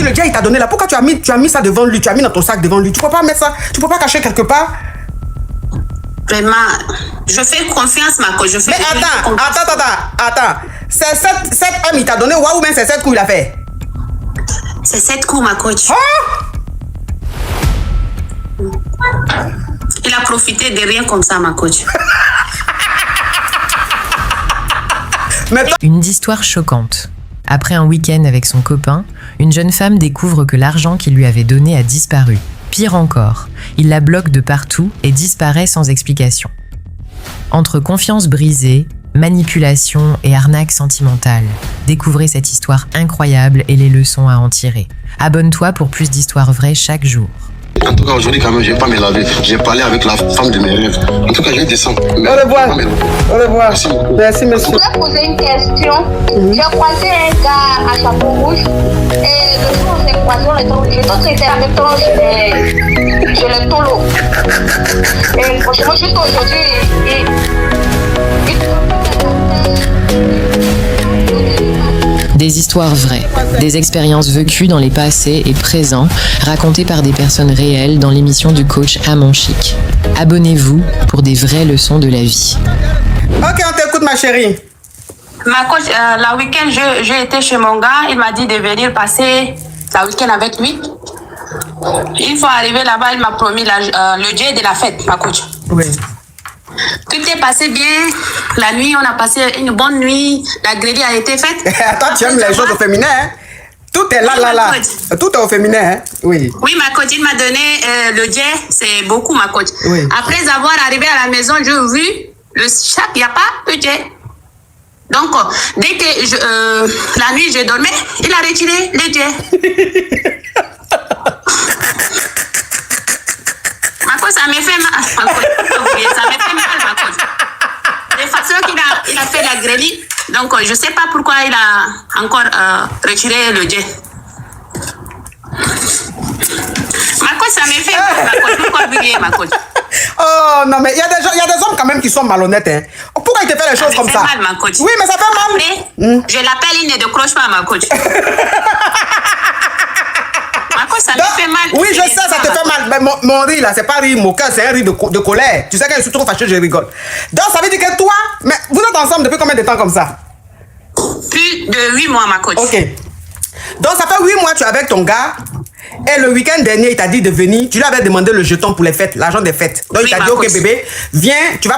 le gars il t'a donné là, pourquoi tu as mis ça devant lui, tu as mis dans ton sac devant lui? Tu peux pas mettre ça, tu peux pas cacher quelque part? Vraiment, je fais confiance, ma coach. Mais attends. C'est 7 M il t'a donné, ou bien c'est 7 coups il a fait? C'est 7 coups, ma coach. Il a profité de rien comme ça, ma coach. Une histoire choquante. Après un week-end avec son copain, une jeune femme découvre que l'argent qu'il lui avait donné a disparu. Pire encore, il la bloque de partout et disparaît sans explication. Entre confiance brisée, manipulation et arnaque sentimentale, découvrez cette histoire incroyable et les leçons à en tirer. Abonne-toi pour plus d'histoires vraies chaque jour. En tout cas, aujourd'hui, quand même, je vais pas me laver. J'ai parlé avec la femme de mes rêves. En tout cas, je vais descendre. Au revoir. Au revoir. Merci, monsieur. Je voulais poser une question. J'ai croisé un gars à chapeau rouge. Et le jour où on s'est croisé, on était obligé. D'autres étaient avec toi, je le tolo. Et franchement, juste aujourd'hui, Des histoires vraies, des expériences vécues dans les passés et présents, racontées par des personnes réelles dans l'émission du coach Amon Chic. Abonnez-vous pour des vraies leçons de la vie. Ok, on t'écoute, ma chérie. Ma coach, la week-end, j'ai été chez mon gars. Il m'a dit de venir passer la week-end avec lui. Une fois arrivé là-bas, il m'a promis le jet de la fête, ma coach. Oui. Tout est passé bien. La nuit, on a passé une bonne nuit. La grille a été faite. Attends, tu aimes les choses au féminin, hein? Tout est là. Tout est au féminin, hein? Oui. Oui, ma coach, il m'a donné le jet. C'est beaucoup, ma coach. Oui. Après avoir arrivé à la maison, j'ai vu le sac, il n'y a pas de jet. Donc, dès que la nuit, je dormais, il a retiré le jet. Ma coach, ça me fait mal. Ça me fait mal, ma coach. De façon qu'il a fait la grêle. Donc, je ne sais pas pourquoi il a encore retiré le jet. Ma coach, ça me fait mal, ma coach. Pourquoi briller, ma coach? Oh non, mais il y a des hommes quand même qui sont malhonnêtes, hein. Pourquoi il te fait les choses comme ça? Ça fait mal, ma coach. Oui, mais ça fait mal. Après, je l'appelle, il ne décroche pas, ma coach. Ma coach, ça me fait mal. Oui, je sais, ça te fait mal. Mais mon rire là, c'est pas rire moqueur, c'est un rire de colère. Tu sais quand je suis trop fâché, je rigole. Donc ça veut dire que toi, mais vous êtes ensemble depuis combien de temps comme ça? Plus de 8 mois, ma coach. Ok. Donc ça fait 8 mois que tu es avec ton gars. Et le week-end dernier, il t'a dit de venir. Tu lui avais demandé le jeton pour les fêtes, l'argent des fêtes. Donc Oui, il t'a ma dit, ok coach. bébé, viens, on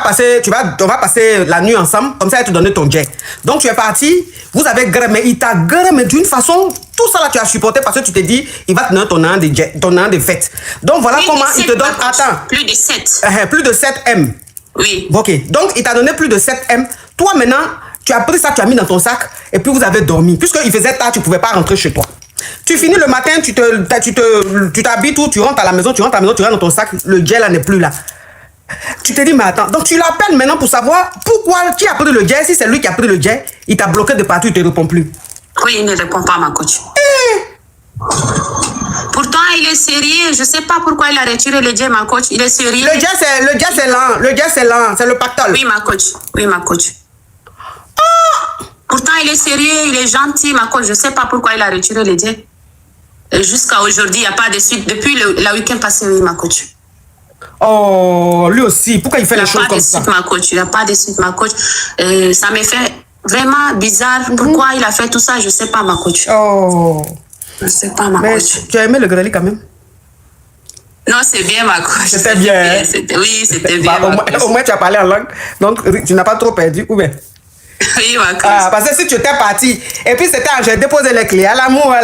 va passer la nuit ensemble. Comme ça, il va te donner ton jet. Donc tu es parti, vous avez grémé. Il t'a grémé d'une façon, tout ça là tu as supporté parce que tu t'es dit, il va te donner ton an de fêtes. Donc voilà Plus comment de il te 7, donne. ma coach. Attends. Plus de 7. Plus de 7 M. Oui. Ok, donc il t'a donné plus de 7 M. Toi maintenant, tu as pris ça, tu as mis dans ton sac et puis vous avez dormi. Puisqu'il faisait tard, tu ne pouvais pas rentrer chez toi. Tu finis le matin, tu t'habilles tout, tu rentres à la maison, tu rentres dans ton sac, le gel là n'est plus là. Tu te dis, mais attends, donc tu l'appelles maintenant pour savoir pourquoi, qui a pris le gel, si c'est lui qui a pris le gel, il t'a bloqué de partout, il ne te répond plus. Oui, il ne répond pas, ma coach. Pourtant, il est sérieux. Je ne sais pas pourquoi il a retiré le jet, ma coach. Il est sérieux. Le gel c'est lent, c'est le pactole. Oui, ma coach. Oui, ma coach. Pourtant, il est sérieux, il est gentil, ma coach. Je ne sais pas pourquoi il a retiré le jet. Jusqu'à aujourd'hui, il n'y a pas de suite. Depuis le week-end passé, oui, ma coach. Oh, lui aussi, pourquoi il fait les choses comme ça? Il n'y a pas de suite, ma coach. Il n'y a pas de suite, ma coach. Ça me fait vraiment bizarre. Pourquoi il a fait tout ça, je ne sais pas, ma coach. Oh. Je ne sais pas, ma Mais coach. tu as aimé le grêle quand même? Non, c'est bien, ma coach. C'était bien. Oui, c'était bien. Au moins, tu as parlé en langue, donc tu n'as pas trop perdu, ou bien? Oui, ma coach. Parce que si tu étais parti, et puis c'était j'ai déposé les clés, à l'amour,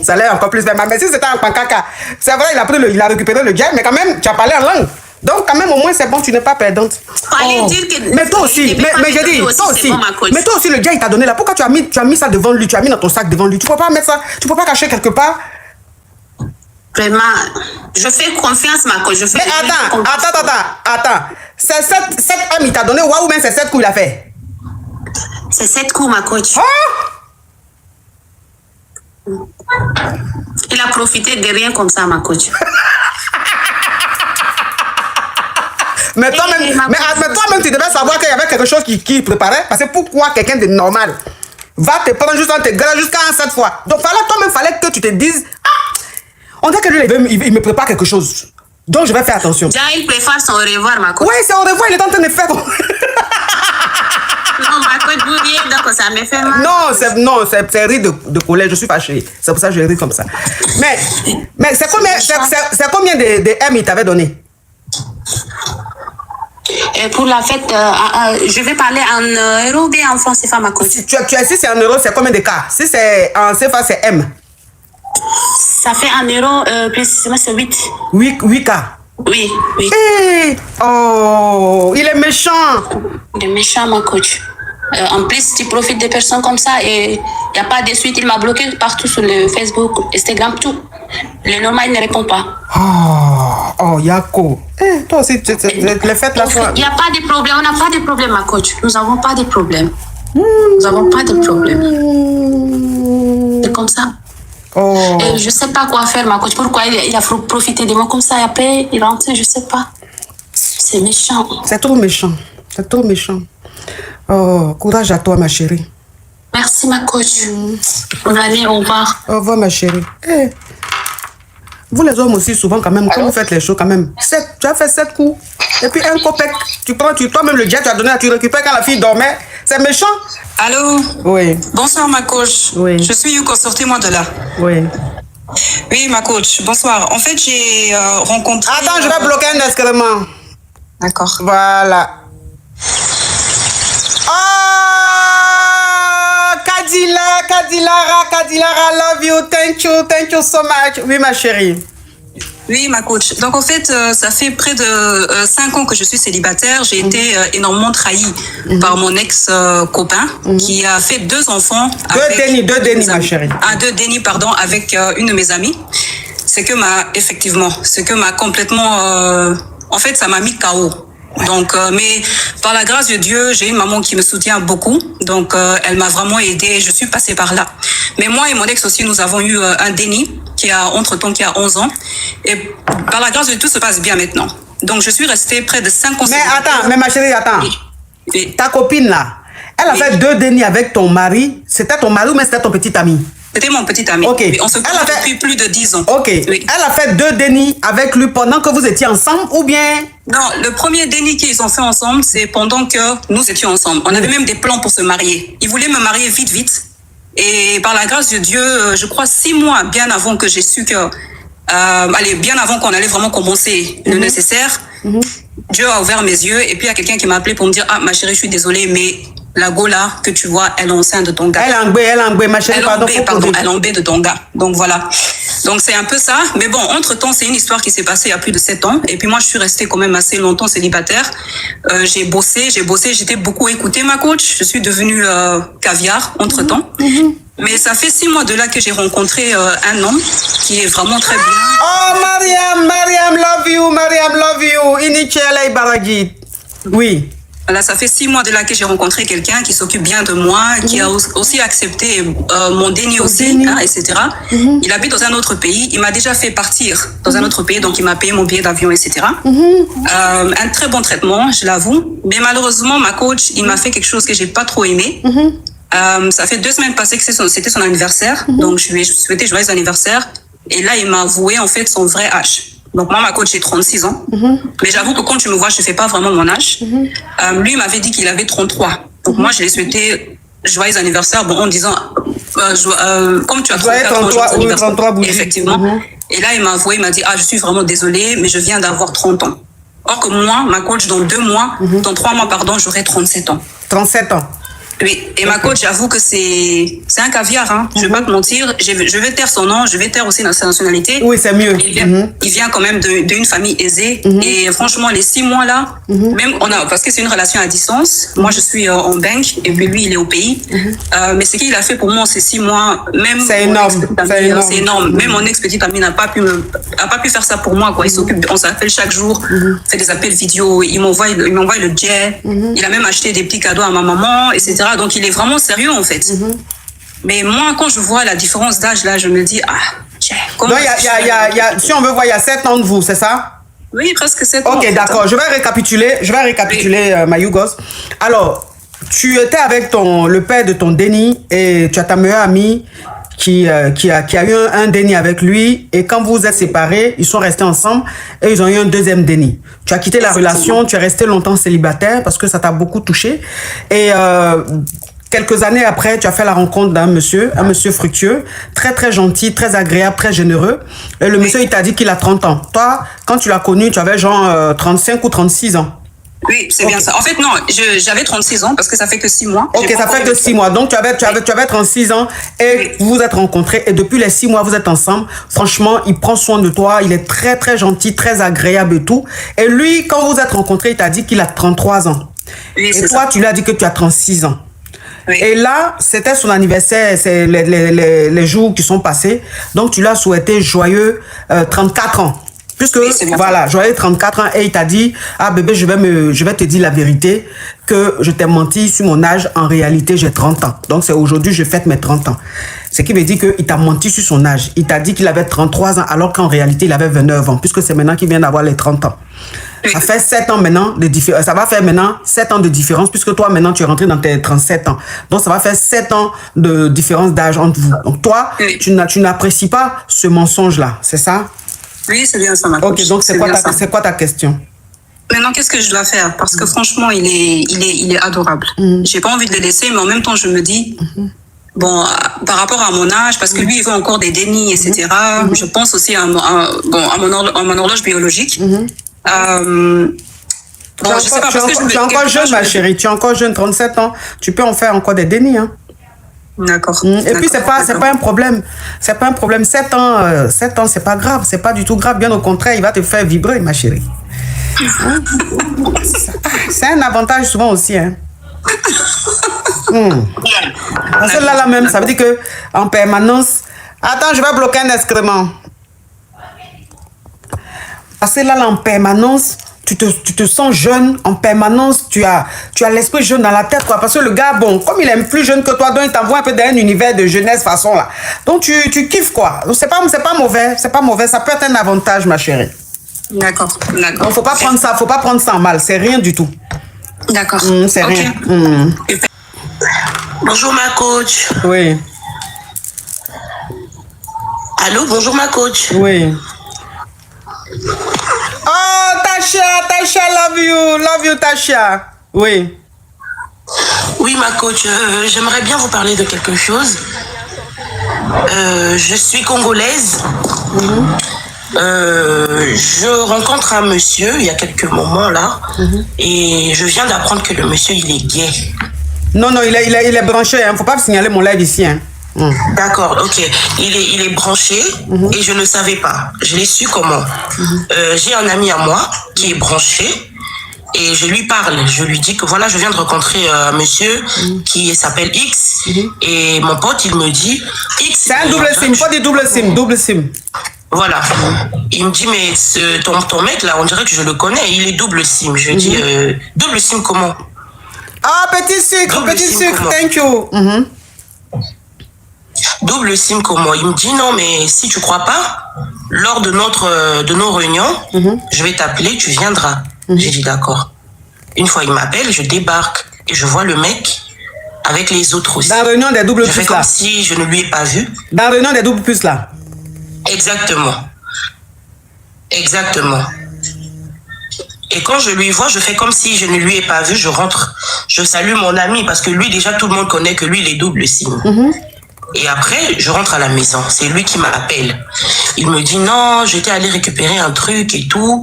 ça allait encore plus faire mal. Mais si c'était en pancaka, c'est vrai, il a récupéré le jet, mais quand même, tu as parlé en langue. Donc, quand même, au moins, c'est bon, tu n'es pas perdante. Fallait dire que. Mais toi aussi, mais je dis, toi aussi. Bon, ma coach. Mais toi aussi, le gars, il t'a donné là. Pourquoi tu as mis ça devant lui, tu as mis dans ton sac devant lui? Tu peux pas mettre ça, tu peux pas cacher quelque part? Vraiment, je fais confiance, ma coach. Mais attends. C'est 7 M, il t'a donné, ou bien c'est 7 coups, il a fait? C'est 7 coups, ma coach. Il a profité de rien comme ça, ma coach. Mais toi-même, tu devais savoir qu'il y avait quelque chose qui préparait. Parce que pourquoi quelqu'un de normal va te prendre juste en te grâce jusqu'à 7 fois? Donc, fallait que tu te dises, On dirait que lui, il me prépare quelque chose. Donc, je vais faire attention. Déjà, il prépare son au revoir, ma coach. Oui, c'est au revoir, il est en train de faire. Non, ma coach, vous riez, donc ça me fait mal. Non, c'est rire de colère, je suis fâchée. C'est pour ça que je ris comme ça. Mais c'est combien de M il t'avait donné? Et pour la fête, je vais parler en euros ou bien en francs CFA, ma coach. Si c'est en euros, c'est combien de cas? Si c'est en CFA, c'est M. Ça fait en euros, précisément, c'est 8. 8 cas. Oui. Hey, oh, il est méchant. Il est méchant, ma coach. En plus, tu profites des personnes comme ça et il n'y a pas de suite. Il m'a bloqué partout sur le Facebook, Instagram, tout. Le normal, il ne répond pas. Oh, Yako. Toi aussi, les fêtes là sont... Il n'y a pas de problème. On n'a pas de problème, ma coach. Nous n'avons pas de problème. Nous n'avons pas de problème. C'est comme ça. Oh. Et je ne sais pas quoi faire, ma coach. Pourquoi il a profité de moi comme ça et après, il rentre, je ne sais pas. C'est méchant. C'est trop méchant. C'est trop méchant. Oh, courage à toi, ma chérie. Merci, ma coach. On va aller, au revoir. Au revoir, ma chérie. Vous les hommes aussi, souvent, quand même, quand vous faites les choses, quand même. Tu as fait 7 coups. Et puis un copec, tu prends, toi-même le jet, tu as donné, tu récupères quand la fille dormait. C'est méchant. Allô? Oui. Bonsoir, ma coach. Oui. Je suis Yuko, sortez-moi de là. Oui. Oui, ma coach, bonsoir. En fait, j'ai rencontré... Attends, je vais bloquer un excrément. D'accord. Voilà. Oh, Kadilara, love you, thank you so much. Oui, ma chérie. Oui, ma coach. Donc, en fait, ça fait près de 5 ans que je suis célibataire. J'ai été énormément trahie par mon ex-copain qui a fait 2 enfants. Deux Denis, ma chérie. 2 Denis, pardon, avec une de mes amies. C'est que m'a complètement... en fait, ça m'a mis KO. Donc, mais par la grâce de Dieu, j'ai une maman qui me soutient beaucoup. Donc, elle m'a vraiment aidée. Je suis passée par là. Mais moi et mon ex aussi, nous avons eu un Denis qui a 11 ans. Et par la grâce de Dieu, tout se passe bien maintenant. Donc, je suis restée près de 5 ans. Mais ma chérie, attends. Oui. Ta copine là, elle a fait 2 Denis avec ton mari. C'était ton mari ou mais c'était ton petit ami? C'était mon petit ami. Ok. On se connaît depuis plus de 10 ans. Ok. Oui. Elle a fait 2 Denis avec lui pendant que vous étiez ensemble ou bien? Non, le premier Denis qu'ils ont fait ensemble, c'est pendant que nous étions ensemble. On avait même des plans pour se marier. Ils voulaient me marier vite. Et par la grâce de Dieu, je crois 6 mois bien avant que j'ai su que... bien avant qu'on allait vraiment commencer le nécessaire, Dieu a ouvert mes yeux et puis il y a quelqu'un qui m'a appelé pour me dire « Ah, ma chérie, je suis désolée, mais... La go là que tu vois, elle est enceinte de ton gars. Elle est en ma chérie, pardon. Elle est en baie de ton gars. Donc voilà. Donc c'est un peu ça. Mais bon, entre-temps, c'est une histoire qui s'est passée il y a plus de 7 ans. Et puis moi, je suis restée quand même assez longtemps célibataire. J'ai bossé, j'étais beaucoup écoutée, ma coach. Je suis devenue caviar entre-temps. Mais ça fait 6 mois de là que j'ai rencontré un homme qui est vraiment très bien. Oh, Mariam, love you. Inichela Ibaragit. Oui. Voilà, ça fait 6 mois de là que j'ai rencontré quelqu'un qui s'occupe bien de moi, qui a aussi accepté mon déni aussi, etc. Il habite dans un autre pays. Il m'a déjà fait partir dans un autre pays, donc il m'a payé mon billet d'avion, etc. Un très bon traitement, je l'avoue. Mais malheureusement, ma coach, il m'a fait quelque chose que j'ai pas trop aimé. Ça fait 2 semaines passées que c'était son anniversaire, donc je lui ai souhaité joyeux anniversaire. Et là, il m'a avoué en fait son vrai âge. Donc moi, ma coach, j'ai 36 ans. Mais j'avoue que quand tu me vois, je ne fais pas vraiment mon âge. Lui, il m'avait dit qu'il avait 33. Donc moi, je l'ai souhaité joyeux anniversaire, en disant, comme tu as 33 bougies. Effectivement. Et là, il m'a avoué, il m'a dit, je suis vraiment désolée, mais je viens d'avoir 30 ans. Or que moi, ma coach, dans 3 mois, j'aurai 37 ans. 37 ans. Oui, et ma coach, j'avoue que c'est un caviar, hein. Je vais pas te mentir. Je vais taire son nom, je vais taire aussi sa nationalité. Oui, c'est mieux. Il vient quand même d'une famille aisée. Et franchement, les 6 mois là, même parce que c'est une relation à distance. Moi, je suis en banque et puis lui, il est au pays. Mais ce qu'il a fait pour moi, ces 6 mois, même c'est énorme. C'est énorme. Même mon ex-petite amie n'a pas pu faire ça pour moi, quoi. Il s'occupe, on s'appelle chaque jour, fait des appels vidéo. Il m'envoie le jet. Il a même acheté des petits cadeaux à ma maman, etc. Donc, il est vraiment sérieux, en fait. Mais moi, quand je vois la différence d'âge, là, je me dis, comment... Donc, si on veut voir, il y a 7 ans de vous, c'est ça? Oui, presque 7 ans. Ok, d'accord. Je vais récapituler, oui. Ma Yougos. Alors, tu étais avec le père de ton Denis et tu as ta meilleure amie qui a eu un déni avec lui, et quand vous vous êtes séparés, ils sont restés ensemble et ils ont eu un deuxième déni. Tu as quitté la relation, tu es resté longtemps célibataire parce que ça t'a beaucoup touché, et quelques années après, tu as fait la rencontre d'un monsieur, un monsieur fructueux, très très gentil, très agréable, très généreux, et le monsieur il t'a dit qu'il a 30 ans. Toi, quand tu l'as connu, tu avais genre 35 ou 36 ans. Oui, c'est bien ça. En fait, non, j'avais 36 ans parce que ça fait que 6 mois. Ok, ça fait que 6 mois. Donc, tu avais 36 ans et vous vous êtes rencontrés. Et depuis les 6 mois, vous êtes ensemble. Franchement, il prend soin de toi. Il est très, très gentil, très agréable et tout. Et lui, quand vous vous êtes rencontrés, il t'a dit qu'il a 33 ans. Oui, et toi, tu lui as dit que tu as 36 ans. Oui. Et là, c'était son anniversaire, c'est les jours qui sont passés. Donc, tu lui as souhaité joyeux 34 ans. Puisque, voilà, joyeux 34 ans, et il t'a dit, ah bébé, je vais te dire la vérité, que je t'ai menti sur mon âge, en réalité, j'ai 30 ans. Donc, c'est aujourd'hui, je fête mes 30 ans. Ce qui veut dire qu'il t'a menti sur son âge. Il t'a dit qu'il avait 33 ans, alors qu'en réalité, il avait 29 ans, puisque c'est maintenant qu'il vient d'avoir les 30 ans. Ça fait 7 ans maintenant de différence. Ça va faire maintenant 7 ans de différence, puisque toi, maintenant, tu es rentré dans tes 37 ans. Donc, ça va faire 7 ans de différence d'âge entre vous. Donc, toi, tu n'apprécies pas ce mensonge-là, c'est ça? Oui, c'est bien ça, ma coach. Ok, donc c'est quoi ta question? Maintenant, qu'est-ce que je dois faire? Parce que franchement, il est adorable. J'ai pas envie de le laisser, mais en même temps, je me dis, bon, par rapport à mon âge, parce que lui, il veut encore des dénis, etc. Je pense aussi à mon horloge biologique. Bon, je sais pas, parce que tu es encore jeune, ma chérie. Tu es encore jeune, 37 ans. Tu peux en faire encore des dénis, hein. D'accord. Et puis c'est pas un problème. C'est pas un problème. 7 ans, c'est pas grave. C'est pas du tout grave. Bien au contraire, il va te faire vibrer, ma chérie. C'est un avantage souvent aussi, hein. Parce que là même, ça veut dire que en permanence. Attends, je vais bloquer un excrément. Parce que là en permanence, tu te sens jeune en permanence, tu as l'esprit jeune dans la tête, quoi. Parce que le gars, bon, comme il est plus jeune que toi, donc il t'envoie un peu dans un univers de jeunesse façon là. Donc tu kiffes, quoi. Donc c'est pas mauvais, ça peut être un avantage, ma chérie. D'accord. Donc faut pas prendre ça en mal, c'est rien du tout. D'accord. C'est rien. Bonjour ma coach. Oui. Allô, bonjour ma coach. Oui. Oh, Tasha, love you, Tasha. Oui. Oui, ma coach, j'aimerais bien vous parler de quelque chose. Je suis congolaise. Je rencontre un monsieur il y a quelques moments là, et je viens d'apprendre que le monsieur il est gay. Non, il est branché, hein. Faut pas signaler mon live ici, hein. D'accord, ok. Il est branché et je ne savais pas. Je l'ai su comment. J'ai un ami à moi qui est branché et je lui parle. Je lui dis que voilà, je viens de rencontrer un monsieur qui s'appelle X et mon pote, il me dit X. C'est un double SIM, pas des double SIM. Voilà. Il me dit mais ton mec là, on dirait que je le connais. Il est double SIM. Je dis double SIM comment? Ah, petit sucre, thank you. Double SIM comment? Il me dit non mais si tu crois pas, lors de nos réunions, je vais t'appeler, tu viendras. J'ai dit d'accord. Une fois il m'appelle, je débarque et je vois le mec avec les autres aussi. Dans la réunion des doubles puces là. Je fais comme si je ne lui ai pas vu. Dans la réunion des doubles puces là. Exactement. Et quand je lui vois, je fais comme si je ne lui ai pas vu, je rentre, je salue mon ami parce que lui déjà tout le monde connaît que lui il est double SIM. Et après, je rentre à la maison. C'est lui qui m'appelle. Il me dit non, j'étais allé récupérer un truc et tout.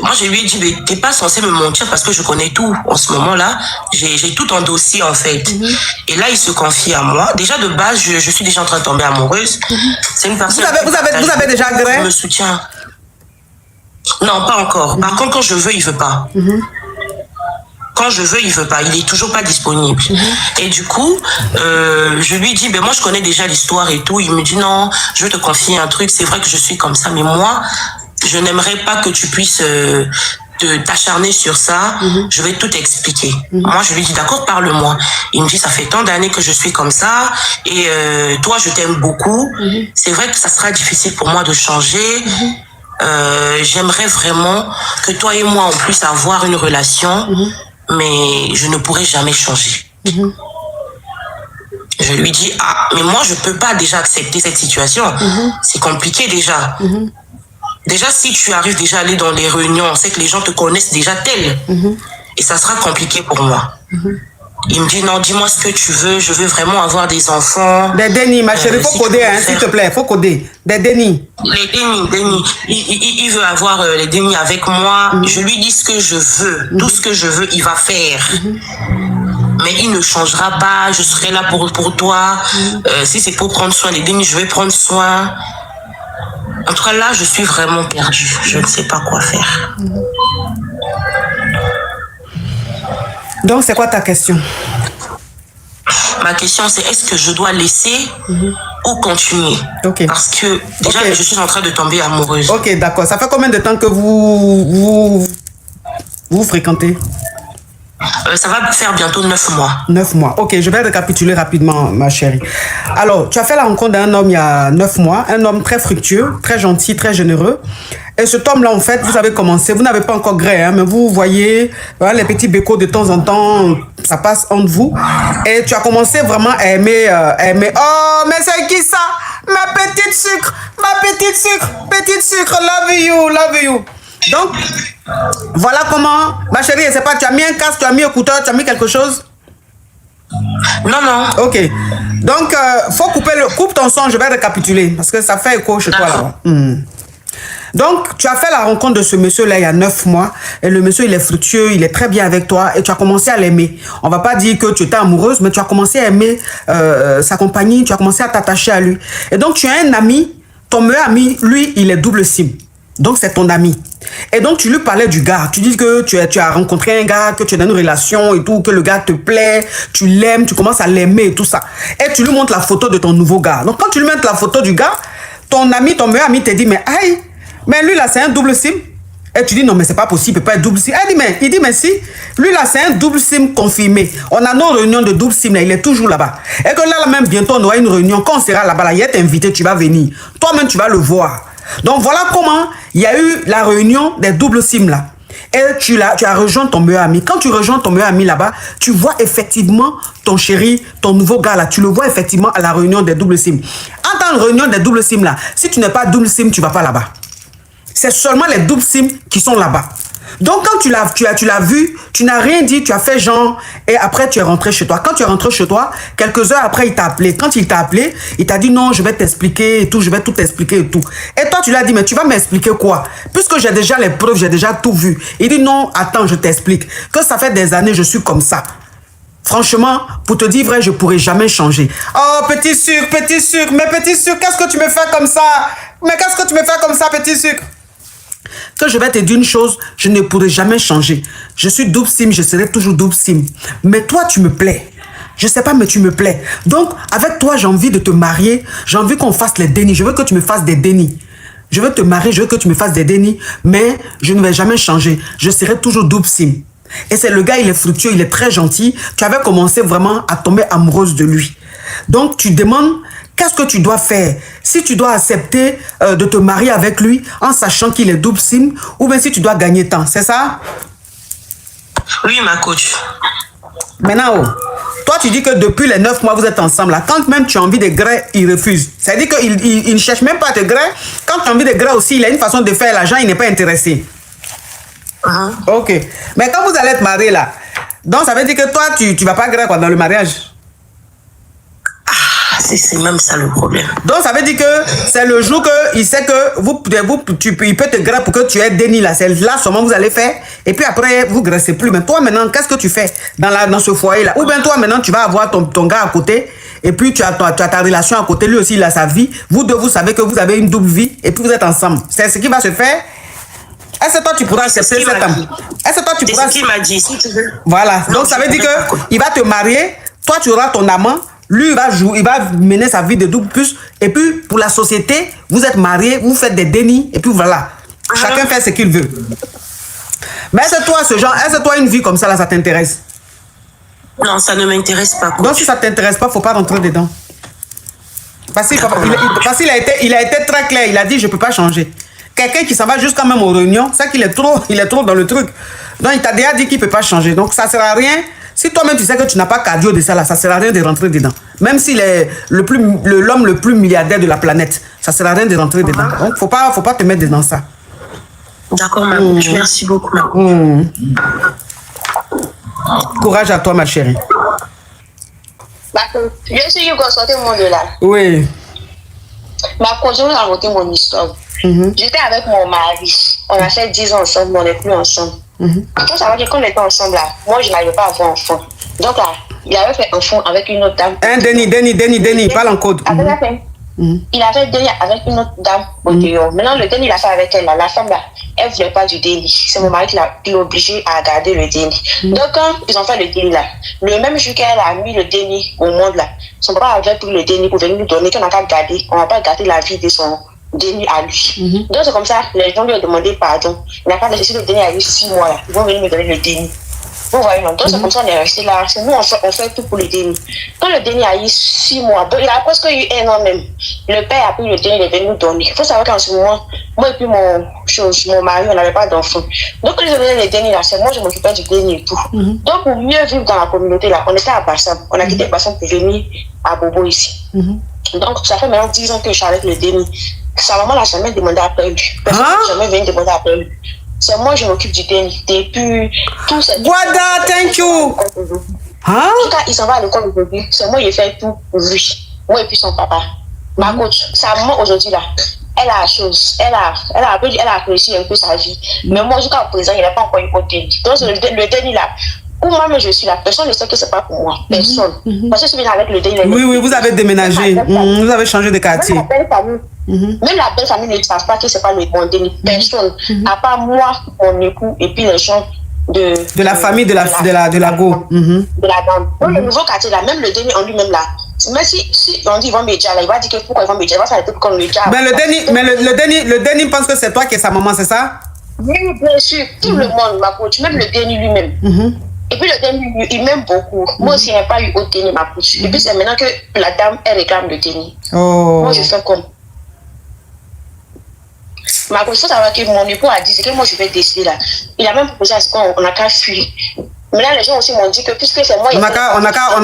Moi, je lui ai dit, mais t'es pas censé me mentir parce que je connais tout. En ce moment-là, j'ai tout en dossier, en fait. Et là, il se confie à moi. Déjà, de base, je suis déjà en train de tomber amoureuse. C'est une personne... Vous avez déjà agréé? Il me soutient. Non, pas encore. Par contre, quand je veux, il veut pas. Quand je veux, il veut pas. Il est toujours pas disponible. Et du coup, je lui dis, ben moi, je connais déjà l'histoire et tout. Il me dit, non, je veux te confier un truc. C'est vrai que je suis comme ça, mais moi, je n'aimerais pas que tu puisses t'acharner sur ça. Je vais tout expliquer. Moi, je lui dis, d'accord, parle-moi. Il me dit, ça fait tant d'années que je suis comme ça. Et toi, je t'aime beaucoup. C'est vrai que ça sera difficile pour moi de changer. J'aimerais vraiment que toi et moi, on puisse avoir une relation. Mais je ne pourrai jamais changer. Je lui dis, ah, mais moi, je peux pas déjà accepter cette situation. C'est compliqué déjà. Déjà, si tu arrives déjà à aller dans les réunions, on sait que les gens te connaissent déjà tel. Et ça sera compliqué pour moi. Il me dit, non, dis-moi ce que tu veux. Je veux vraiment avoir des enfants. Des dénis, ma chérie, faut coder, hein, s'il te plaît, faut coder. Des dénis. Les dénis. Il veut avoir les dénis avec moi. Je lui dis ce que je veux. Tout ce que je veux, il va faire. Mais il ne changera pas. Je serai là pour toi. Si c'est pour prendre soin des dénis, je vais prendre soin. En tout cas, là, je suis vraiment perdue. Je ne sais pas quoi faire. Donc, c'est quoi ta question? Ma question, c'est est-ce que je dois laisser ou continuer? Parce que déjà, je suis en train de tomber amoureuse. Ok, d'accord. Ça fait combien de temps que vous fréquentez? Ça va faire bientôt 9 mois. 9 mois. Ok, je vais récapituler rapidement, ma chérie. Alors, tu as fait la rencontre d'un homme il y a 9 mois, un homme très fructueux, très gentil, très généreux. Et cet homme-là, en fait, vous avez commencé, vous n'avez pas encore gré, hein, mais vous voyez les petits bécots de temps en temps, ça passe entre vous. Et tu as commencé vraiment à aimer. Oh, mais c'est qui ça? Ma petite sucre, petite sucre, love you. Donc, voilà comment, ma chérie, je sais pas, tu as mis un casque, tu as mis un écouteur, tu as mis quelque chose? Non. Ok. Donc, faut coupe ton son, je vais récapituler, parce que ça fait écho chez toi là. Donc, tu as fait la rencontre de ce monsieur-là il y a 9 mois. Et le monsieur, il est fructueux, il est très bien avec toi. Et tu as commencé à l'aimer. On va pas dire que tu étais amoureuse, mais tu as commencé à aimer sa compagnie. Tu as commencé à t'attacher à lui. Et donc, tu as un ami. Ton meilleur ami, lui, il est double SIM. Donc, c'est ton ami. Et donc, tu lui parlais du gars. Tu dis que tu as rencontré un gars, que tu es dans une relation et tout, que le gars te plaît, tu l'aimes, tu commences à l'aimer et tout ça. Et tu lui montres la photo de ton nouveau gars. Donc, quand tu lui montres la photo du gars, ton ami, ton meilleur ami te dit, mais aïe, mais lui là, c'est un double SIM. Et tu dis, non, mais c'est pas possible, il peut pas être double SIM. Il dit, mais si, lui là, c'est un double SIM confirmé. On a nos réunions de double SIM là, il est toujours là-bas. Et que là, même bientôt, on aura une réunion. Quand on sera là-bas, là, il est invité, tu vas venir. Toi-même, tu vas le voir. Donc voilà comment il y a eu la réunion des doubles SIM là. Et tu as rejoint ton meilleur ami. Quand tu rejoins ton meilleur ami là-bas, tu vois effectivement ton chéri, ton nouveau gars là. Tu le vois effectivement à la réunion des doubles SIM. En tant que réunion des doubles SIM là, si tu n'es pas double SIM, tu ne vas pas là-bas. C'est seulement les doubles SIM qui sont là-bas. Donc, quand tu l'as vu, tu n'as rien dit, tu as fait genre, et après, tu es rentré chez toi. Quand tu es rentré chez toi, quelques heures après, il t'a appelé. Quand il t'a appelé, il t'a dit non, je vais t'expliquer et tout, je vais tout t'expliquer et tout. Et toi, tu lui as dit, mais tu vas m'expliquer quoi? Puisque j'ai déjà les preuves, j'ai déjà tout vu. Il dit non, attends, je t'explique. Que ça fait des années, je suis comme ça. Franchement, pour te dire vrai, je ne pourrai jamais changer. Oh, petit sucre, mais petit sucre, qu'est-ce que tu me fais comme ça? Mais qu'est-ce que tu me fais comme ça, petit sucre? Que je vais te dire une chose, je ne pourrai jamais changer. Je suis double SIM, je serai toujours double SIM. Mais toi, tu me plais. Je sais pas, mais tu me plais. Donc, avec toi, j'ai envie de te marier. J'ai envie qu'on fasse les dénis. Je veux que tu me fasses des dénis. Je veux te marier, je veux que tu me fasses des dénis. Mais je ne vais jamais changer. Je serai toujours double SIM. Et c'est le gars, il est fructueux, il est très gentil. Tu avais commencé vraiment à tomber amoureuse de lui. Donc, tu demandes... Qu'est-ce que tu dois faire? Si tu dois accepter de te marier avec lui en sachant qu'il est double SIM, ou bien si tu dois gagner temps, c'est ça? Oui, ma coach. Maintenant, toi, tu dis que depuis les 9 mois, vous êtes ensemble. Là. Quand même tu as envie de gré, il refuse. Ça veut dire qu'il ne cherche même pas à te gré. Quand tu as envie de gré aussi, il a une façon de faire l'argent, il n'est pas intéressé. Ok. Mais quand vous allez être mariés là, donc ça veut dire que toi, tu ne vas pas gré quoi, dans le mariage? C'est même ça le problème. Donc ça veut dire que c'est le jour qu'il sait que il peut te grâce pour que tu aies déni là. C'est là seulement vous allez faire. Et puis après, vous ne graissez plus. Mais toi maintenant, qu'est-ce que tu fais dans ce foyer là? Ou bien toi maintenant, tu vas avoir ton gars à côté. Et puis tu as ta relation à côté. Lui aussi, il a sa vie. Vous deux, vous savez que vous avez une double vie. Et puis vous êtes ensemble. C'est ce qui va se faire. Est-ce que toi tu pourras accepter cet homme? Est-ce que toi tu pourras... C'est ce qu'il m'a dit. Si tu veux. Voilà. Donc ça veut dire qu'il va te marier. Toi tu auras ton amant. Lui, il va mener sa vie de double plus. Et puis, pour la société, vous êtes mariés, vous faites des dénis. Et puis voilà. Chacun fait ce qu'il veut. Mais est-ce que toi, est-ce que toi, une vie comme ça, là, ça t'intéresse? Non, ça ne m'intéresse pas. Coach. Donc, si ça ne t'intéresse pas, il ne faut pas rentrer dedans. Parce qu'il a été très clair. Il a dit, je ne peux pas changer. Quelqu'un qui s'en va jusqu'à même aux réunions, c'est qu'il est trop dans le truc. Donc, il t'a déjà dit qu'il ne peut pas changer. Donc, ça ne sert à rien. Si toi-même tu sais que tu n'as pas cardio de ça là, ça sert à rien de rentrer dedans. Même s'il est l'homme le plus milliardaire de la planète, ça sert à rien de rentrer dedans. Donc faut pas te mettre dans ça. D'accord, maman. Merci beaucoup, maman. Courage à toi, ma chérie. Je suis Hugo, sortez mon de là. Oui. Ma conjointe m'a raconté mon histoire. J'étais avec mon mari. On a fait 10 ans ensemble, mais on n'est plus ensemble. Il faut savoir que quand on était ensemble là, moi je n'arrivais pas à avoir enfant. Donc là, il avait fait enfant avec une autre dame. Denis, parle en code. Il a fait Denis avec une autre dame au dehors. Maintenant, le Denis, il a fait avec elle. Là. La femme, là, elle ne voulait pas du Denis. C'est mon mari qui l'a obligé à garder le Denis. Donc, quand ils ont fait le Denis, là, le même jour qu'elle a mis le Denis au monde, là, son papa avait pris le Denis pour venir lui donner, qu'on n'a pas gardé. On ne va pas garder la vie de son Denis à lui. Donc, c'est comme ça, les gens lui ont demandé pardon. Il n'a pas laissé le Denis à lui 6 mois, là. Ils vont venir me donner le Denis. Vous voyez, donc c'est comme ça qu'on est resté là. C'est nous, on fait tout pour le Denis. Quand le Denis a eu 6 mois, il a presque eu 1 an même. Le père a pris le Denis, il est venu nous donner. Il faut savoir qu'en ce moment, moi et puis mon mari, on n'avait pas d'enfant. Donc quand ils ont donné le Denis là, c'est moi je m'occupais du Denis et tout. Donc pour mieux vivre dans la communauté là, on était à Bassam. On a quitté Bassam pour venir à Bobo ici. Donc ça fait maintenant 10 ans que je suis avec le Déni. Sa maman n'a jamais demandé après lui. Personne n'a jamais venu demander après lui. C'est moi je m'occupe du Déni. Depuis tout ce Wada, thank you. En tout cas, il s'en va à l'école aujourd'hui. C'est moi qui fais tout pour lui. Moi et puis son papa. Ma coach, sa maman aujourd'hui là, elle a chose. Elle a apprécié un peu sa vie. Mais moi jusqu'à présent, il n'a pas encore eu au Déni. Donc le Déni là, où moi-même je suis là, personne ne sait que c'est pas pour moi. Personne. Parce que je suis venue avec le Déni. Oui, vous avez déménagé. Vous avez changé de quartier. Même la belle famille ne savent pas que c'est pas le bon Déni. Personne. À part moi, mon époux et puis les gens de la famille de la Go. De la bande. Dans le nouveau quartier là, même le Déni en lui-même là. Mais si on dit ils vont médias là, il va dire que pourquoi ils vont médias, il va s'arrêter comme le média. Mais le Déni pense que c'est toi qui es sa maman, c'est ça? Oui, bien sûr. Tout le monde, ma coach, même le Déni lui-même. Et puis le Déni, il m'aime beaucoup. Moi aussi, il n'y a pas eu au Déni, ma coach. Et puis c'est maintenant que la dame, elle réclame le Déni. Moi, je fais comme. Ma coach, il faut savoir que mon époux a dit, c'est que moi, je vais décider là. Il a même proposé à ce qu'on n'a qu'à fuir. Mais là, les gens aussi m'ont dit que puisque c'est moi... On n'a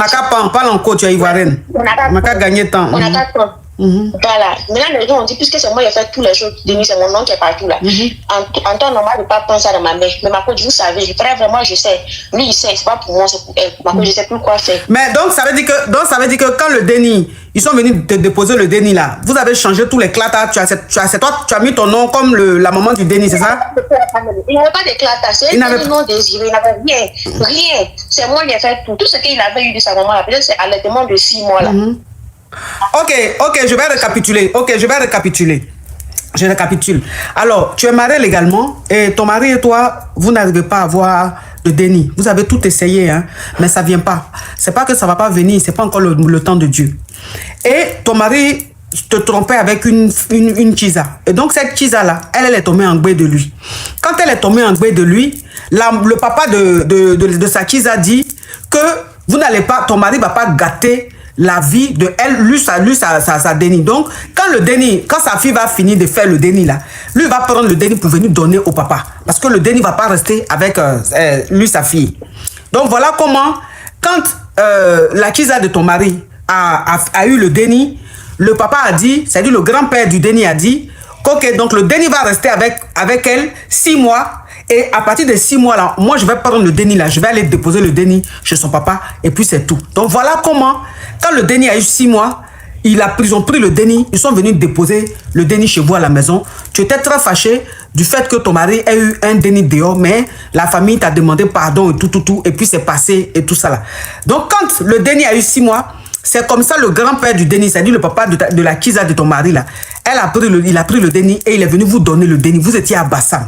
qu'à parler en coach, tu es ivoirienne. On n'a qu'à gagner temps. On n'a qu'à temps. Voilà. Maintenant, les gens ont dit, puisque c'est moi qui ai fait toutes les choses, Déni, c'est mon nom qui est partout là. En temps normal, je ne peux pas prendre ça dans ma main. Mais ma coach, vous savez, vraiment, je sais. Lui, il sait, c'est pas pour moi, c'est pour elle. Ma coach, je ne sais plus quoi faire. Mais donc, ça veut dire que quand le Déni, ils sont venus te déposer le Déni là, vous avez changé tous les clatas, tu as mis ton nom comme la maman du Déni, c'est ça? Il n'avait pas de clatas, c'est un nom désiré, il n'avait rien. C'est moi qui ai fait tout. Tout ce qu'il avait eu de sa maman là, peut-être c'est à l'allaitement de 6 mois là. Ok, je vais récapituler. Je récapitule. Alors, tu es marié légalement et ton mari et toi, vous n'arrivez pas à avoir de Déni. Vous avez tout essayé, hein, mais ça ne vient pas. C'est pas que ça ne va pas venir, c'est pas encore le temps de Dieu. Et ton mari te trompait avec une Chiza. Et donc, cette Chiza-là, elle est tombée en gbé de lui. Quand elle est tombée en gbé de lui, le papa de sa Chiza dit que vous n'allez pas, ton mari ne va pas gâter la vie de elle, lui sa Déni. Donc, quand sa fille va finir de faire le Déni là, lui va prendre le Déni pour venir donner au papa. Parce que le Déni ne va pas rester avec lui, sa fille. Donc, voilà comment, quand la Chiza de ton mari a eu le Déni, le papa a dit, c'est-à-dire le grand-père du Déni a dit, ok, donc le Déni va rester avec elle 6 mois. Et à partir de 6 mois là, moi je vais prendre le Déni là, je vais aller déposer le Déni chez son papa et puis c'est tout. Donc voilà comment, quand le Déni a eu 6 mois, ils ont pris le Déni, ils sont venus déposer le Déni chez vous à la maison. Tu étais très fâché du fait que ton mari ait eu un Déni dehors, mais la famille t'a demandé pardon et tout, et puis c'est passé et tout ça là. Donc quand le Déni a eu 6 mois, c'est comme ça le grand-père du Déni, c'est-à-dire le papa de la Chiza de ton mari là, il a pris le Déni et il est venu vous donner le Déni. Vous étiez à Bassam.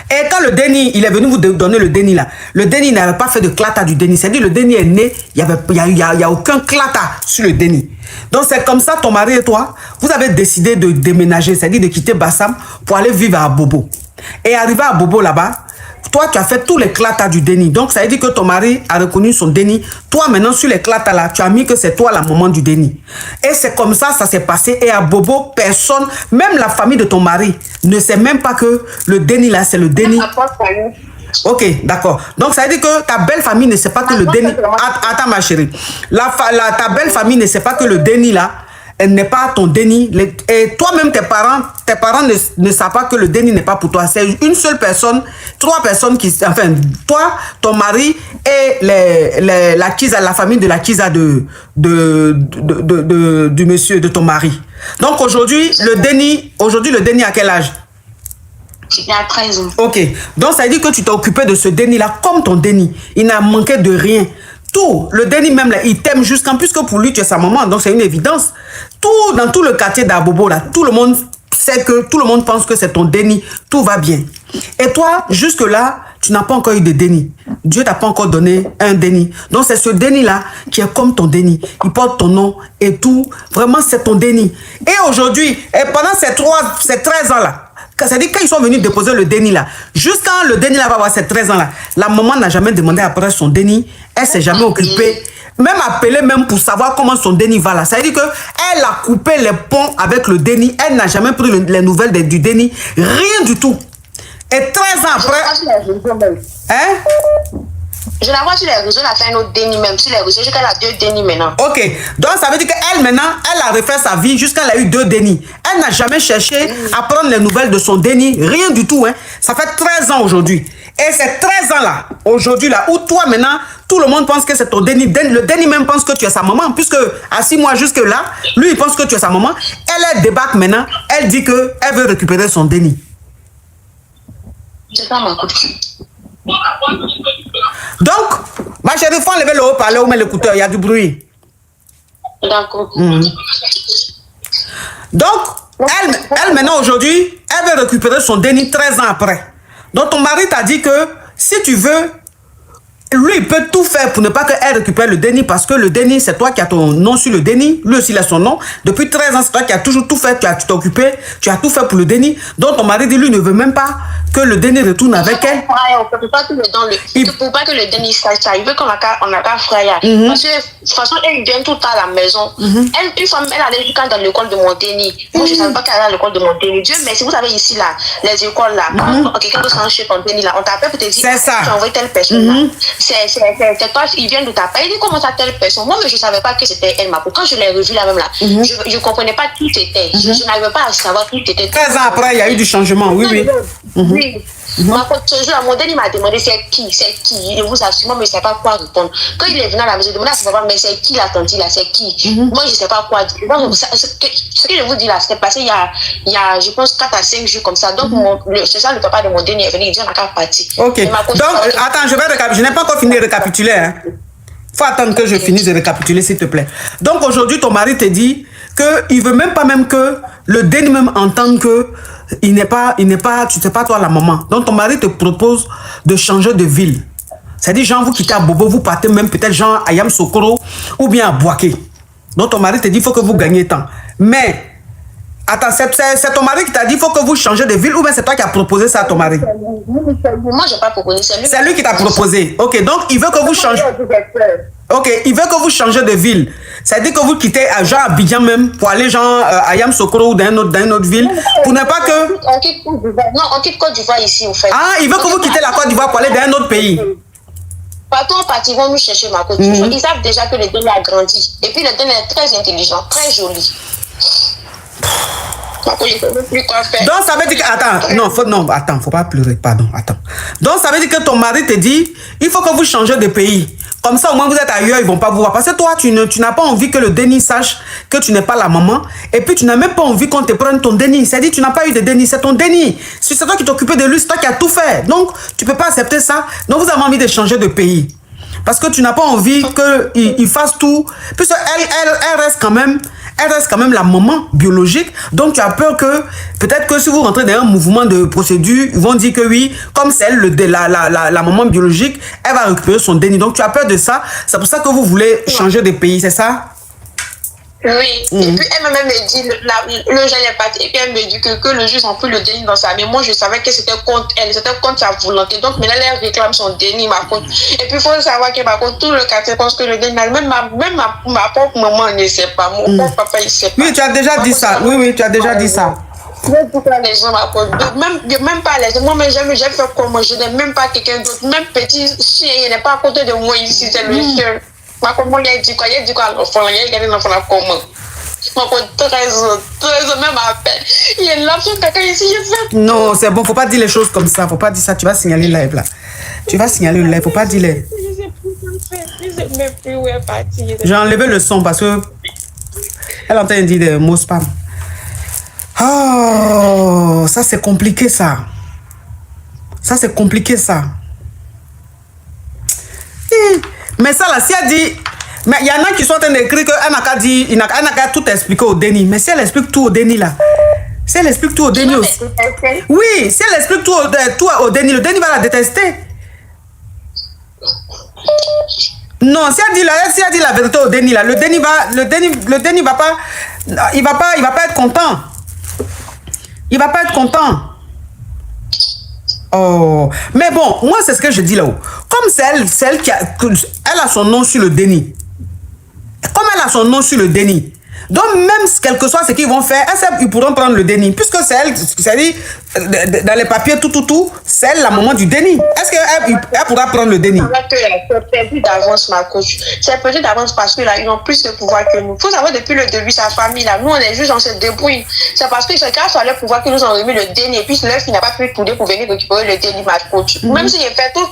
Et quand le Déni, il est venu vous donner le Déni là, le Déni n'avait pas fait de clata du Déni. C'est-à-dire le Déni est né, il n'y a aucun clata sur le Déni. Donc c'est comme ça, ton mari et toi, vous avez décidé de déménager, c'est-à-dire de quitter Bassam pour aller vivre à Bobo. Et arrivé à Bobo là-bas, toi tu as fait tous les clatas du Déni. Donc ça veut dire que ton mari a reconnu son Déni. Toi maintenant sur les clatas là, tu as mis que c'est toi la maman du Déni. Et c'est comme ça s'est passé. Et à Bobo, personne, même la famille de ton mari, ne sait même pas que le Déni là, c'est le Déni. Ok, d'accord. Donc, ça veut dire que ta belle famille ne sait pas que le déni... Attends, ma chérie. Ta belle famille ne sait pas que le déni, là, elle n'est pas ton déni. Et toi-même, tes parents ne savent pas que le déni n'est pas pour toi. C'est une seule personne, 3 personnes qui... Enfin, toi, ton mari et la famille de la Kiza du monsieur, de ton mari. Donc, aujourd'hui, le déni à quel âge? Il a 13 ans. Ok. Donc, ça veut dire que tu t'es occupé de ce déni-là comme ton déni. Il n'a manqué de rien. Tout, le déni même, là, il t'aime jusqu'en... Puisque pour lui, tu es sa maman, donc c'est une évidence. Tout, dans tout le quartier d'Abobo, là, tout le monde sait que... Tout le monde pense que c'est ton déni. Tout va bien. Et toi, jusque-là, tu n'as pas encore eu de déni. Dieu t'a pas encore donné un déni. Donc, c'est ce déni-là qui est comme ton déni. Il porte ton nom et tout. Vraiment, c'est ton déni. Et aujourd'hui, et pendant ces 13 ans-là, c'est-à-dire quand ils sont venus déposer le déni là, jusqu'à le déni là va avoir ces 13 ans là, la maman n'a jamais demandé après son déni, elle s'est jamais occupée, même appelée même pour savoir comment son déni va là. C'est-à-dire qu'elle a coupé les ponts avec le déni, elle n'a jamais pris les nouvelles du déni, rien du tout. Et 13 ans après... Hein? Je la vois sur les réseaux, elle a fait un autre déni même, sur les réseaux, jusqu'à la 2 dénis maintenant. Ok, donc ça veut dire qu'elle maintenant, elle a refait sa vie jusqu'à elle a eu 2 dénis. Elle n'a jamais cherché à prendre les nouvelles de son déni, rien du tout. Hein. Ça fait 13 ans aujourd'hui. Et ces 13 ans là, aujourd'hui là, où toi maintenant, tout le monde pense que c'est ton déni. Le déni même pense que tu es sa maman, puisque à 6 mois jusque là, lui il pense que tu es sa maman. Elle débarque maintenant, elle dit qu'elle veut récupérer son déni. C'est pas ma coupe. Donc, ma chérie, il faut enlever le haut-parleur ou mettre l'écouteur, il y a du bruit. D'accord. Donc, elle maintenant aujourd'hui, elle veut récupérer son déni 13 ans après. Donc, ton mari t'a dit que si tu veux, lui, il peut tout faire pour ne pas qu'elle récupère le déni parce que le déni, c'est toi qui as ton nom sur le déni. Lui aussi, il a son nom. Depuis 13 ans, c'est toi qui as toujours tout fait. Tu t'es occupé, tu as tout fait pour le déni. Donc, ton mari dit, lui, ne veut même pas que le déni retourne avec elle. On peut pas que pour pas que le déni sache ça, il veut qu'on a qu'à frère. Parce que, de toute façon, elle vient tout le temps à la maison. Elle, une fois, elle allait jusqu'à dans l'école de mon déni. Moi, je ne savais pas qu'elle allait à l'école de mon déni. Dieu merci, vous savez ici, là, les écoles, là, quand quelqu'un doit s'enchaîner ton déni, là, on t'appelle pour te dire, tu envoies telle personne, là. C'est toi, ils viennent de t'appeler. Il dit comment ça telle personne. Moi, mais je ne savais pas que c'était elle, ma. Quand je l'ai revue là même là, je ne comprenais pas qui c'était. Je n'arrivais pas à savoir qui c'était. 13 ans après, il y a eu du changement, oui. Oui. Ma ce jour, mon dernier m'a demandé c'est qui. Je vous assure, moi, je ne sais pas quoi répondre. Quand il est venu à la maison, il demandait à sa maman, mais c'est qui la tante là, c'est qui? Moi, je ne sais pas quoi dire. Ce que je vous dis là, c'était passé il y a, je pense, 4 à 5 jours comme ça. Donc, c'est ça, le papa de mon dernier est venu, il dit on a qu'à partir. Ok. Donc, attends, je n'ai pas encore fini de récapituler. Hein. Faut attendre que je finisse de récapituler, s'il te plaît. Donc, aujourd'hui, ton mari te dit qu'il veut même pas que le déni même entende que tu ne sais pas toi la maman. Donc, ton mari te propose de changer de ville. C'est-à-dire, genre, vous quittez à Bobo, vous partez même peut-être genre à Yamsokoro ou bien à Boaké. Donc, ton mari te dit, il faut que vous gagnez temps. Mais, attends, c'est ton mari qui t'a dit, il faut que vous changez de ville ou bien c'est toi qui as proposé ça à ton mari? Moi, je n'ai pas proposé. C'est lui qui t'a proposé. Ok, donc il veut que vous changez. Ok, il veut que vous changez de ville. C'est-à-dire que vous quittez genre Abidjan même pour aller genre à Yamsokoro ou dans une autre ville. Pour ne pas que... On quitte Côte d'Ivoire. Non, on quitte Côte d'Ivoire ici, en fait. Ah, il veut que vous quittez la Côte d'Ivoire pour aller dans un autre pays. Partout en partie, ils vont nous chercher ma Côte d'Ivoire. Ils savent déjà que le déni a grandi. Et puis le déni est très intelligent, très joli. Donc ça veut dire que... Attends, faut pas pleurer, pardon, attends. Donc ça veut dire que ton mari te dit, il faut que vous changez de pays. Comme ça, au moins, vous êtes ailleurs, ils vont pas vous voir. Parce que toi, tu n'as pas envie que le déni sache que tu n'es pas la maman. Et puis, tu n'as même pas envie qu'on te prenne ton déni. C'est-à-dire, tu n'as pas eu de déni, c'est ton déni. Si c'est toi qui t'occupais de lui, c'est toi qui as tout fait. Donc, tu peux pas accepter ça. Donc, vous avez envie de changer de pays. Parce que tu n'as pas envie qu'il fasse tout. Puisque elle reste quand même la maman biologique. Donc, tu as peur que, peut-être que si vous rentrez dans un mouvement de procédure, ils vont dire que oui, comme c'est elle, la maman biologique, elle va récupérer son déni. Donc, tu as peur de ça. C'est pour ça que vous voulez changer de pays, c'est ça? Oui. Et puis, elle-même me dit, le jeune est parti. Et puis, elle me dit que le juge a pris le déni dans sa main. Mais moi, je savais que c'était contre elle. C'était contre sa volonté. Donc, maintenant, elle réclame son déni, ma contre. Et puis, il faut savoir que, par contre, tout le quartier pense que le déni, même ma propre maman ne sait pas. Mon propre papa, il ne sait pas. Oui, tu as déjà dit ça. Oui, tu as déjà dit ça. Les gens même pas les gens. Moi-même, j'ai fait comment? Je n'ai même pas quelqu'un d'autre. Même petit chien, il n'est pas à côté de moi ici, c'est le chien. Ma comment il a dit quoi? Il a dit quoi à l'enfant? Il a dit l'enfant là comment? Ma 13 ans, même à peine. Il y a l'enfant quelqu'un ici, il fait. Non, c'est bon, faut pas dire les choses comme ça. Faut pas dire ça. Tu vas signaler le live là. Tu vas signaler le live. Faut pas dire les. Je sais même plus où elle est partie. J'ai enlevé le son parce que elle est en train de dire des mots spam. Oh, ça c'est compliqué ça. Ça c'est compliqué ça. Mais ça là, si elle dit... Mais il y en a qui sont en train d'écrire qu'elle n'a qu'à dire, elle n'a qu'à tout expliquer au déni. Mais si elle explique tout au déni là, si elle explique tout au déni aussi. Oui, si elle explique tout au déni, le déni va la détester. Non, si elle dit la vérité au déni là, le déni va pas, il va pas être content. Il va pas être content. Oh, mais bon, moi c'est ce que je dis là-haut. Comme c'est elle qui a, elle a son nom sur le déni. Comme elle a son nom sur le déni. Donc même quel que soit ce qu'ils vont faire, ils pourront prendre le déni. Puisque c'est elle, c'est-à-dire dans les papiers, c'est elle la maman du déni. Est-ce qu'elle pourra prendre le déni? C'est perdu d'avance, ma coach. C'est perdu d'avance parce que là, ils ont plus de pouvoir que nous. Il faut savoir depuis le début, sa famille là, nous on est juste, on se débrouille. C'est parce que c'est grâce à leur pouvoir qu'ils nous ont remis le déni. Et puis leur fille n'a pas pu tourner pour venir récupérer le déni, ma coach. Même s'il fait tout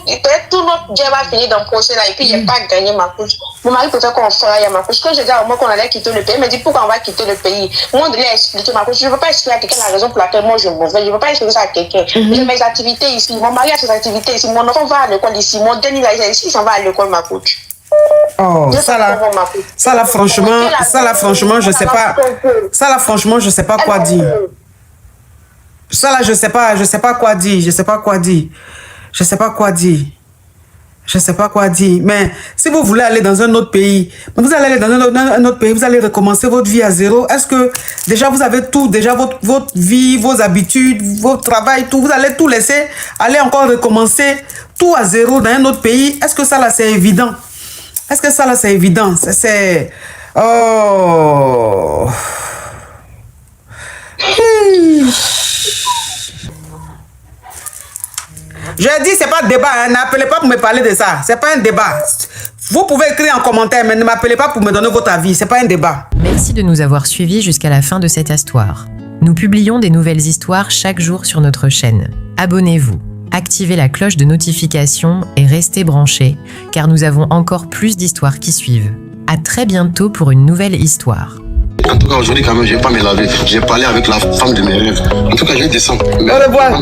notre diable va finir dans le procès là, et puis il n'a pas gagné, ma coach. Mon mari peut faire qu'on fera, ma coach. Quand je dis à moi qu'on allait quitter le pays, il me dit pourquoi on va quitter le pays. Moi, on devait expliquer, ma coach. Je ne veux pas expliquer à quelqu'un la raison pour laquelle moi je m'en vais. Je ne veux pas expliquer ça à quelqu'un. J'ai mes activités ici. Mon mari a ses activités ici. Mon enfant va à l'école ici. Mon déni là, ici, il s'en va à l'école, ma coach. Oh, ça là, franchement, je sais pas. Ça là, franchement, je sais pas quoi dire. Ça là, je sais pas quoi dire. Je sais pas quoi dire. Je sais pas quoi dire. Mais si vous voulez aller dans un autre pays, vous allez aller dans un autre pays, vous allez recommencer votre vie à zéro. Est-ce que déjà vous avez tout, déjà votre vie, vos habitudes, votre travail, tout, vous allez tout laisser, aller encore recommencer tout à zéro dans un autre pays? Est-ce que ça là c'est évident? Est-ce que ça là c'est évident? C'est... Oh... Je dis, c'est pas de débat, hein. N'appelez pas pour me parler de ça. C'est pas un débat. Vous pouvez écrire en commentaire, mais ne m'appelez pas pour me donner votre avis. C'est pas un débat. Merci de nous avoir suivis jusqu'à la fin de cette histoire. Nous publions des nouvelles histoires chaque jour sur notre chaîne. Abonnez-vous, activez la cloche de notification et restez branchés, car nous avons encore plus d'histoires qui suivent. À très bientôt pour une nouvelle histoire. En tout cas, aujourd'hui, quand même, je ne vais pas me laver. J'ai parlé avec la femme de mes rêves. En tout cas, je vais descendre. Au revoir.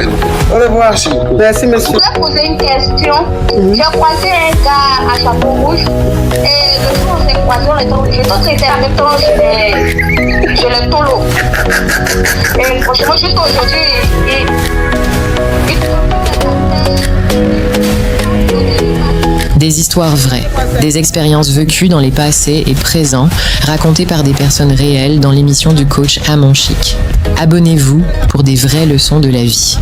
Au revoir. Merci beaucoup. Merci, monsieur. Je voulais poser une question. J'ai croisé un gars à chapeau rouge. Et le jour où on s'est croisé, on était obligé. D'autres étaient en même temps chez le tolo. Et franchement, jusqu'à aujourd'hui, Des histoires vraies, des expériences vécues dans les passés et présents, racontées par des personnes réelles dans l'émission du coach Amon Chic. Abonnez-vous pour des vraies leçons de la vie.